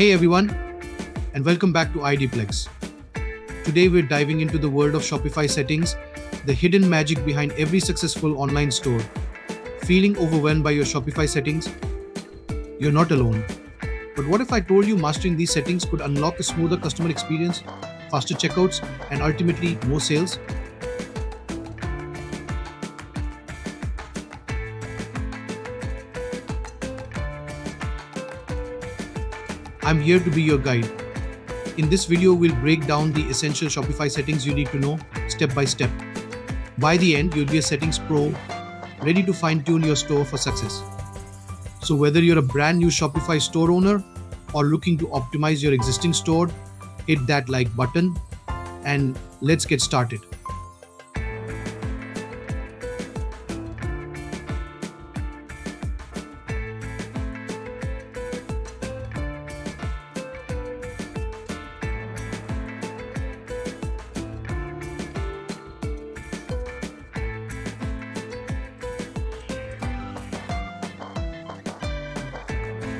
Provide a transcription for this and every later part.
Hey everyone, and welcome back to IDplex. Today we're diving into the world of Shopify settings, the hidden magic behind every successful online store. Feeling overwhelmed by your Shopify settings? You're not alone. But what if I told you mastering these settings could unlock a smoother customer experience, faster checkouts, and ultimately more sales? I'm here to be your guide. In this video, we'll break down the essential Shopify settings you need to know step by step. By the end, you'll be a settings pro, ready to fine-tune your store for success. So whether you're a brand new Shopify store owner or looking to optimize your existing store, hit that like button and let's get started.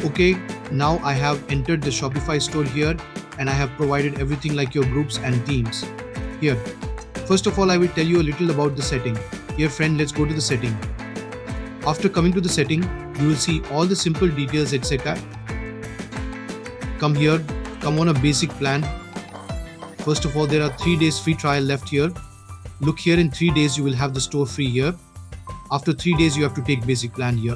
Okay, now I have entered the Shopify store here and I have provided everything like your groups and themes. Here, first of all, I will tell you a little about the setting. Here friend, let's go to the setting. After coming to the setting, you will see all the simple details etc. Come here, come on a basic plan. First of all, there are 3 days free trial left here. Look here, in 3 days you will have the store free here. After 3 days you have to take basic plan here.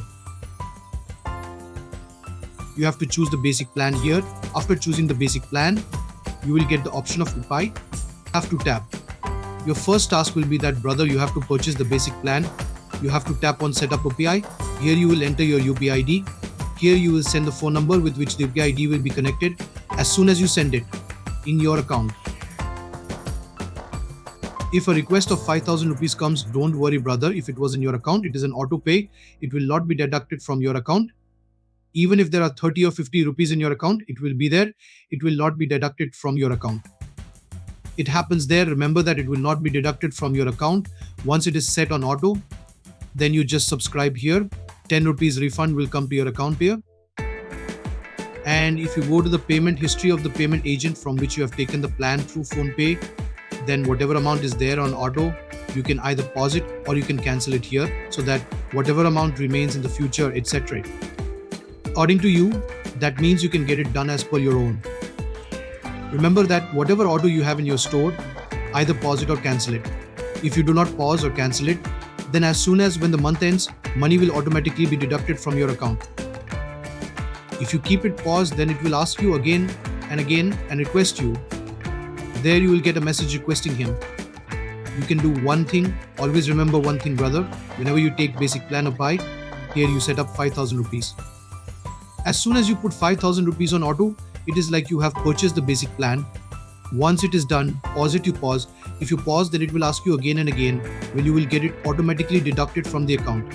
You have to choose the basic plan here. After choosing the basic plan, you will get the option of UPI. Have to tap. Your first task will be that brother, you have to purchase the basic plan. You have to tap on setup UPI. Here you will enter your UPI ID. Here you will send the phone number with which the UPI ID will be connected as soon as you send it in your account. If a request of 5,000 rupees comes, don't worry brother. If it was in your account, it is an auto pay. It will not be deducted from your account. Even if there are 30 or 50 rupees in your account, it will be there. It will not be deducted from your account. It happens there. Remember that it will not be deducted from your account. Once it is set on auto, then you just subscribe here. 10 rupees refund will come to your account here. And if you go to the payment history of the payment agent from which you have taken the plan through PhonePe, then whatever amount is there on auto, you can either pause it or you can cancel it here so that whatever amount remains in the future, etc. According to you, that means you can get it done as per your own. Remember that whatever order you have in your store, either pause it or cancel it. If you do not pause or cancel it, then as soon as when the month ends, money will automatically be deducted from your account. If you keep it paused, then it will ask you again and request you. There you will get a message requesting him. You can do one thing. Always remember one thing, brother. Whenever you take basic plan or buy, here you set up 5,000 rupees. As soon as you put 5,000 rupees on auto, it is like you have purchased the basic plan. Once it is done, pause it, you pause. If you pause, then it will ask you again and again when you will get it automatically deducted from the account.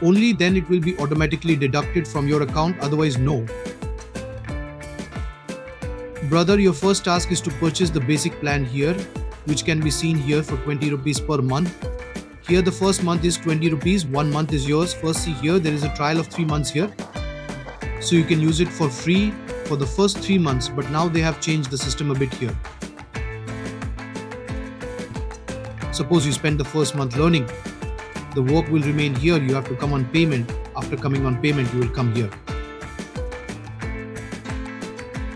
Only then it will be automatically deducted from your account, otherwise no. Brother, your first task is to purchase the basic plan here, which can be seen here for 20 rupees per month. Here the first month is 20 rupees, 1 month is yours. First see here, there is a trial of 3 months here. So you can use it for free for the first 3 months, but now they have changed the system a bit here. Suppose you spend the first month learning, the work will remain here. You have to come on payment. After coming on payment, you will come here.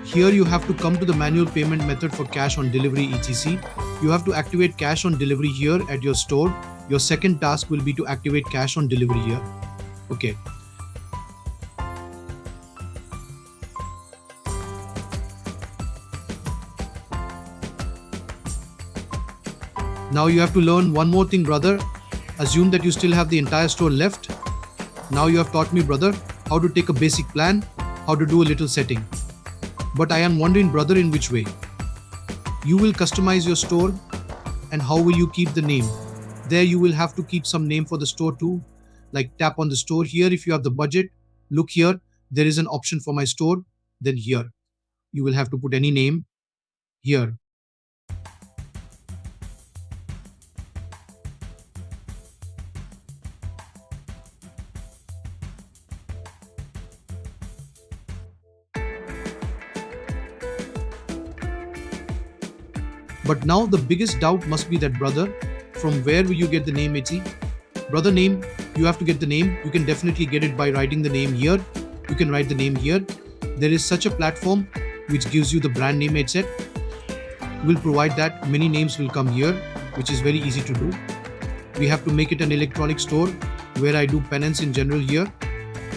Here you have to come to the manual payment method for cash on delivery etc. You have to activate cash on delivery here at your store. Your second task will be to activate cash on delivery here. Okay. Now you have to learn one more thing, brother. Assume that you still have the entire store left. Now you have taught me, brother, how to take a basic plan, how to do a little setting. But I am wondering, brother, in which way? You will customize your store and how will you keep the name? There you will have to keep some name for the store too. Like tap on the store here if you have the budget. Look here, there is an option for my store. Then here, you will have to put any name here. But now the biggest doubt must be that, brother, from where will you get the name Etsy? Brother, name, you have to get the name. You can definitely get it by writing the name here. You can write the name here. There is such a platform which gives you the brand name headset. We'll provide that. Many names will come here, which is very easy to do. We have to make it an electronic store where I do penance in general here.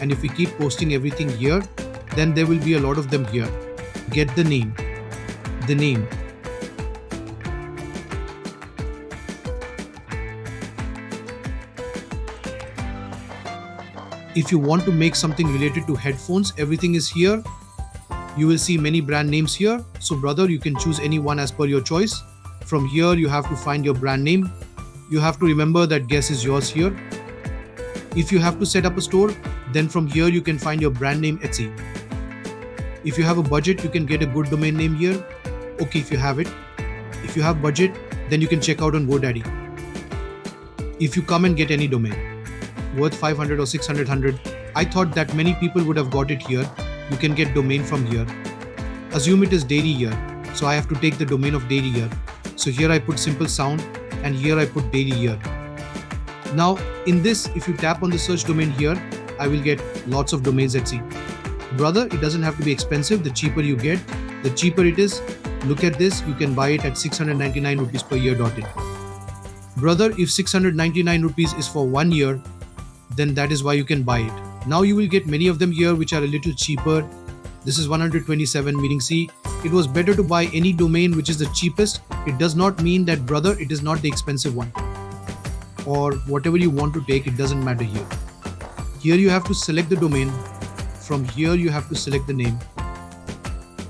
And if we keep posting everything here, then there will be a lot of them here. Get the name. The name. If you want to make something related to headphones, everything is here. You will see many brand names here. So brother, you can choose any one as per your choice. From here, you have to find your brand name. You have to remember that guess is yours here. If you have to set up a store, then from here you can find your brand name Etsy. If you have a budget, you can get a good domain name here. Okay, if you have it. If you have budget, then you can check out on GoDaddy. If you come and get any domain worth 500 or 600, I thought that many people would have got it here. You can get domain from here. Assume it is dairy here. So I have to take the domain of dairy here. So here I put simple sound and here I put dairy here. Now in this, if you tap on the search domain here, I will get lots of domains Etsy. Brother, it doesn't have to be expensive. The cheaper you get, the cheaper it is. Look at this, you can buy it at 699 rupees per year.in. Brother, if 699 rupees is for 1 year, then that is why you can buy it. Now you will get many of them here which are a little cheaper. This is 127, meaning see, it was better to buy any domain which is the cheapest. It does not mean that, brother, it is not the expensive one. Or whatever you want to take, it doesn't matter here. Here you have to select the domain. From here you have to select the name.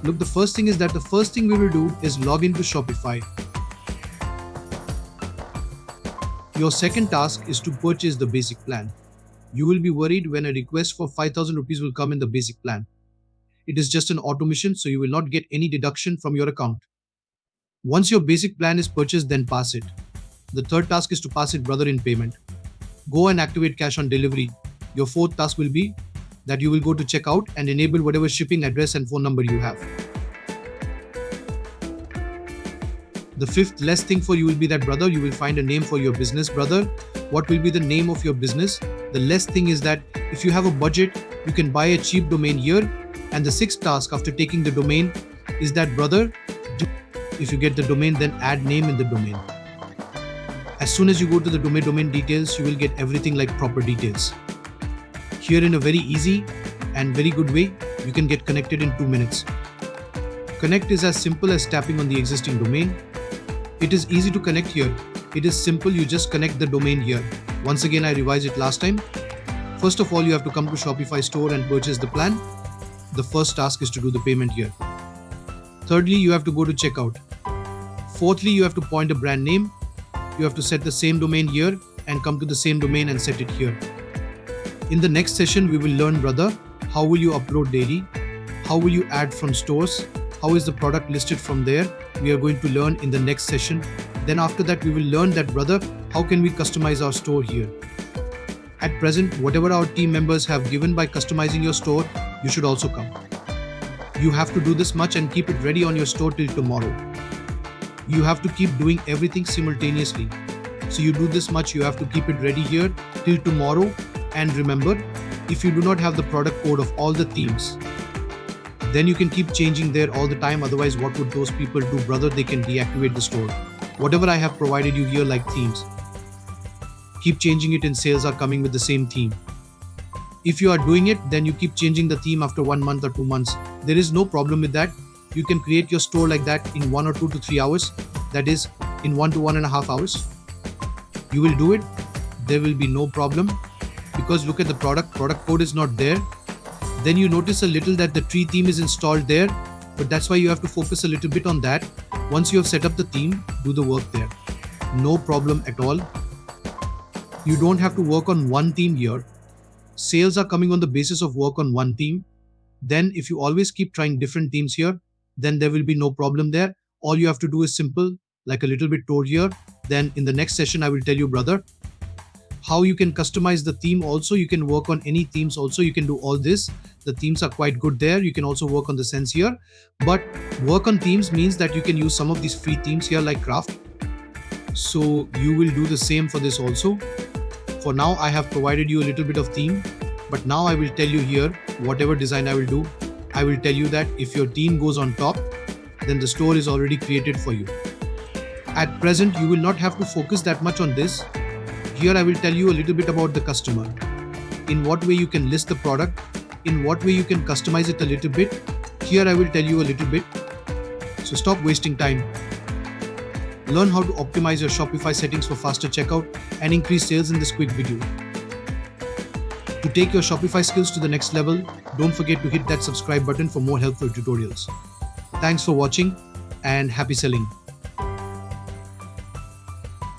Look, the first thing we will do is log into Shopify. Your second task is to purchase the basic plan. You will be worried when a request for 5,000 rupees will come in the basic plan. It is just an automation, so you will not get any deduction from your account. Once your basic plan is purchased, then pass it. The third task is to pass it, brother, in payment. Go and activate cash on delivery. Your fourth task will be that you will go to checkout and enable whatever shipping address and phone number you have. The fifth less thing for you will be that, brother, you will find a name for your business. Brother, what will be the name of your business? The less thing is that if you have a budget, you can buy a cheap domain here. And the sixth task after taking the domain is that, brother, if you get the domain, then add name in the domain. As soon as you go to the domain details, you will get everything like proper details. Here in a very easy and very good way, you can get connected in 2 minutes. Connect is as simple as tapping on the existing domain. It is easy to connect here. It is simple, you just connect the domain here. Once again, I revised it last time. First of all, you have to come to Shopify store and purchase the plan. The first task is to do the payment here. Thirdly, you have to go to checkout. Fourthly, you have to point a brand name. You have to set the same domain here and come to the same domain and set it here. In the next session, we will learn, brother, how will you upload daily? How will you add from stores? How is the product listed from there? We are going to learn in the next session. Then after that, we will learn that, brother, how can we customize our store here? At present, whatever our team members have given by customizing your store, you should also come. You have to do this much and keep it ready on your store till tomorrow. You have to keep doing everything simultaneously. So you do this much, you have to keep it ready here till tomorrow. And remember, if you do not have the product code of all the themes, then you can keep changing there all the time. Otherwise, what would those people do, brother? They can deactivate the store. Whatever I have provided you here like themes, keep changing it and sales are coming with the same theme. If you are doing it, then you keep changing the theme after 1 month or 2 months. There is no problem with that. You can create your store like that in 1 or 2 to 3 hours. That is in 1 to 1.5 hours. You will do it. There will be no problem because look at the product code is not there. Then you notice a little that the tree theme is installed there, but that's why you have to focus a little bit on that. Once you have set up the theme, do the work there. No problem at all. You don't have to work on one theme here. Sales are coming on the basis of work on one theme. Then if you always keep trying different themes here, then there will be no problem there. All you have to do is simple, like a little bit told here. Then in the next session, I will tell you, brother, How you can customize the theme also. You can work on any themes also. You can do all this. The themes are quite good there. You can also work on the sense here. But work on themes means that you can use some of these free themes here like craft. So you will do the same for this also. For now, I have provided you a little bit of theme. But now I will tell you here, whatever design I will do, I will tell you that if your theme goes on top, then the store is already created for you. At present, you will not have to focus that much on this. Here I will tell you a little bit about the customer. In what way you can list the product, in what way you can customize it a little bit. Here I will tell you a little bit. So stop wasting time. Learn how to optimize your Shopify settings for faster checkout and increase sales in this quick video. To take your Shopify skills to the next level, don't forget to hit that subscribe button for more helpful tutorials. Thanks for watching and happy selling.